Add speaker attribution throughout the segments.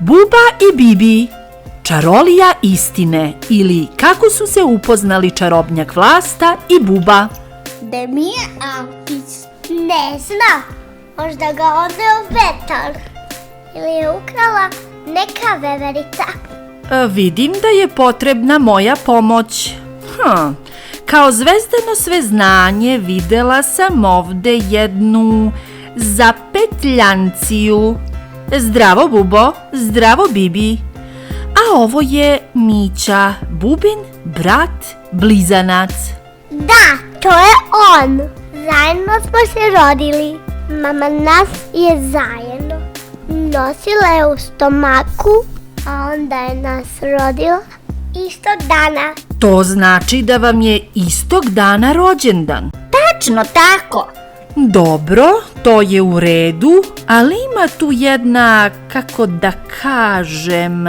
Speaker 1: Buba i Bibi, čarolija istine, ili kako su se upoznali čarobnjak Vlasta i Buba.
Speaker 2: Gde mi je autić? Ne zna. Možda ga odveo vetar. Ili je ukrala neka veverica.
Speaker 1: Vidim da je potrebna moja pomoć. Kao zvezdano sveznanje videla sam ovde jednu zapetljanciju. Zdravo Bubo, zdravo Bibi. A ovo je Mića, Bubin brat blizanac.
Speaker 2: Da, to je on. Zajedno smo se rodili. Mama nas je zajedno nosila je u stomaku, a onda je nas rodila istog dana.
Speaker 1: To znači da vam je istog dana rođendan.
Speaker 2: Tačno tako.
Speaker 1: Dobro, to je u redu, ali ima tu jedna, kako da kažem,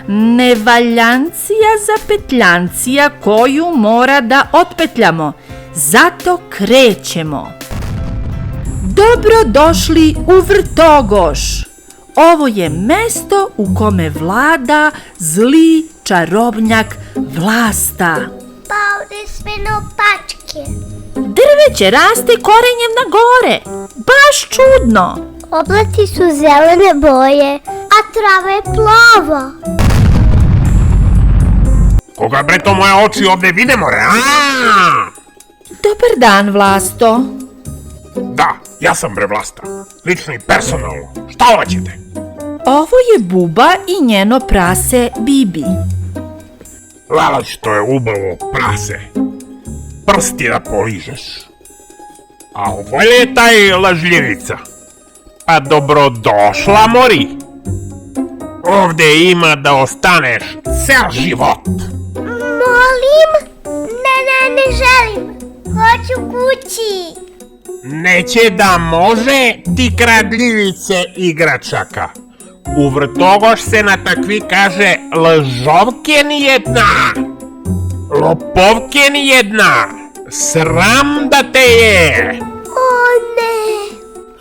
Speaker 1: nevaljancija zapetljancija koju mora da otpetljamo. Zato krećemo. Dobro došli u Vrtogoš. Ovo je mesto u kome vlada zli čarobnjak Vlasta.
Speaker 2: Pa ovde sve naopačke.
Speaker 1: Drveće raste korenjem na gore. Baš čudno.
Speaker 2: Oblaci su zelene boje, a trava je plava.
Speaker 3: Koga bre to moje oči ovde vide more?
Speaker 1: Dobar dan, Vlasto.
Speaker 3: Da, ja sam bre Vlasta. Lično i personalno. Šta hoćete?
Speaker 1: Ovo je Buba i njeno prase Bibi.
Speaker 3: Lala što je ubavo prase. Prsti da poližeš. A ovo je taj lažljivica. A dobrodošla mori. Ovde ima da ostaneš cel život.
Speaker 2: Molim? Ne želim. Hoću kući.
Speaker 3: Neće da može ti kradljivice igračaka. U Vrtogoš se na takvi kaže lažovke nijedna. Lopovke nijedna. Sram da te je.
Speaker 2: O ne.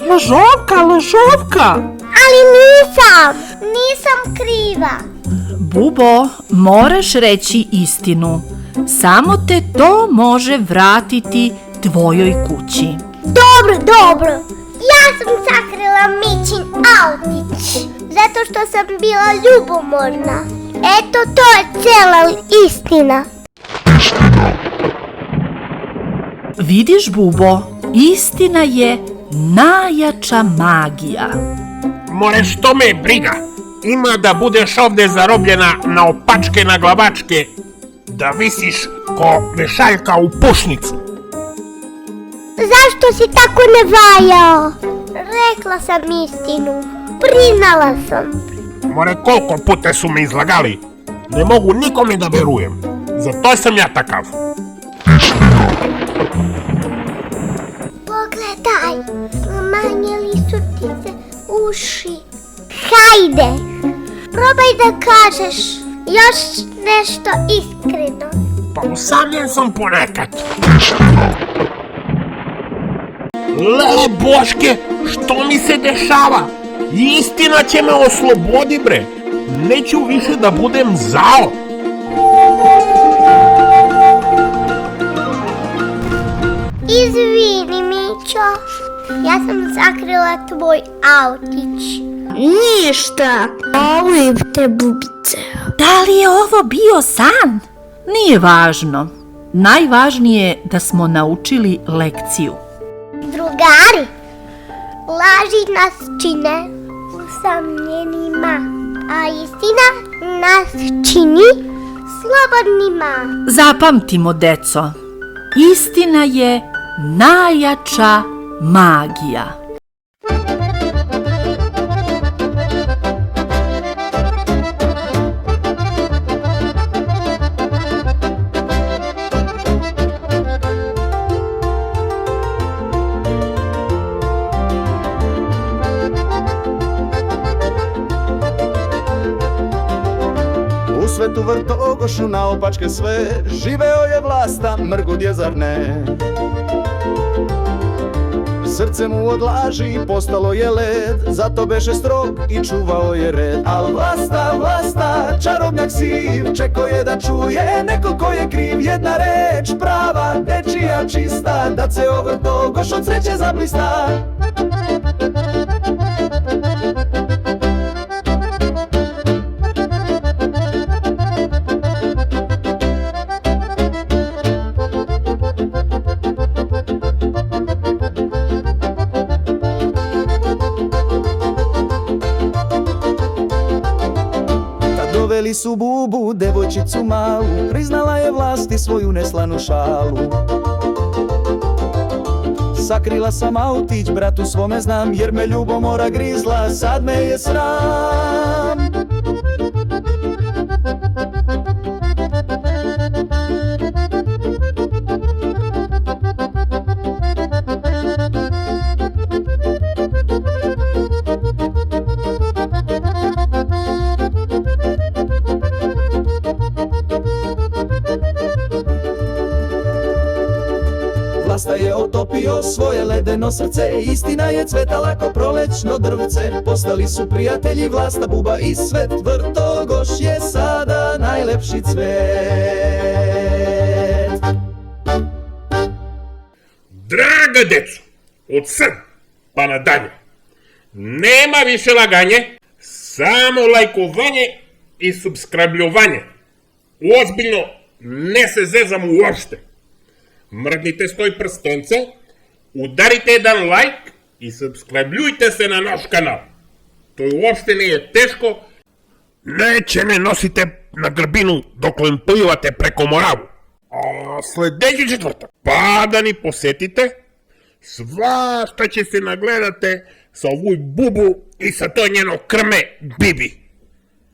Speaker 1: Lažovka.
Speaker 2: Ali nisam kriva.
Speaker 1: Bubo, moraš reći istinu. Samo te to može vratiti tvojoj kući.
Speaker 2: Dobro. Ja sam sakrila Mićin autić. Zato što sam bila ljubomorna. Eto, to je cela istina.
Speaker 1: Vidiš, Bubo, istina je najjača magija.
Speaker 3: More što me briga. Ima da budeš ovde zarobljena na opačke na glavačke. Da visiš ko vešaljka u pušnicu.
Speaker 2: Zašto si tako ne valjao? Rekla sam istinu. Priznala sam.
Speaker 3: More koliko puta su me izlagali. Ne mogu nikome da verujem. Zato sam ja takav.
Speaker 2: Pogledaj, smanjili su ti se uši. Hajde, probaj da kažeš još nešto iskreno.
Speaker 3: Pa usamljen sam ponekad. Lele Boške, što mi se dešava? Istina će me oslobodi bre. Neću više da budem zao.
Speaker 2: Izvini, Mićo. Ja sam sakrila tvoj autić. Ništa. Volim te, bubice.
Speaker 1: Da li je ovo bio san? Nije važno. Najvažnije je da smo naučili lekciju.
Speaker 2: Drugari, laži nas čine usamljenima, a istina nas čini slobodnima.
Speaker 1: Zapamtimo, deco. Istina je najjača magija.
Speaker 4: U svetu Vrtogošu naopačke sve, živeo je Vlasta, mrgud je zar ne? srce mu odlaži, postalo je led, zato beše strog i čuvao je red. Al vlasta, vlasta, čarobnjak siv, čeko je da čuje neko ko je kriv. Jedna reč prava, dečija čista, da se ovrto goš od sreće zablista. Doveli su bubu, devojčicu malu, priznala je vlasti svoju neslanu šalu. Sakrila sam autić, bratu svome znam, jer me ljubomora grizla, sad me je sram. Vlasta je otopio svoje ledeno srce, istina je cvetala ko prolećno drvce. Postali su prijatelji Vlasta, buba i Svet, Vrtogoš je sada najlepši cvet.
Speaker 3: Draga deco, od sad pa nadalje, nema više laganje, samo lajkovanje i subskribljovanje. Ozbiljno, ne se zezam uopšte. Mrdnite stoj prstence, udarite jedan like i subscribljujte se na naš kanal. To uopšte nije teško. Neće me nosite na grbinu dok plivate preko Moravu. A sljedeći četvrtak pa da ni posetite, svašta će se nagledate sa ovu bubu i sa to njeno krme Bibi.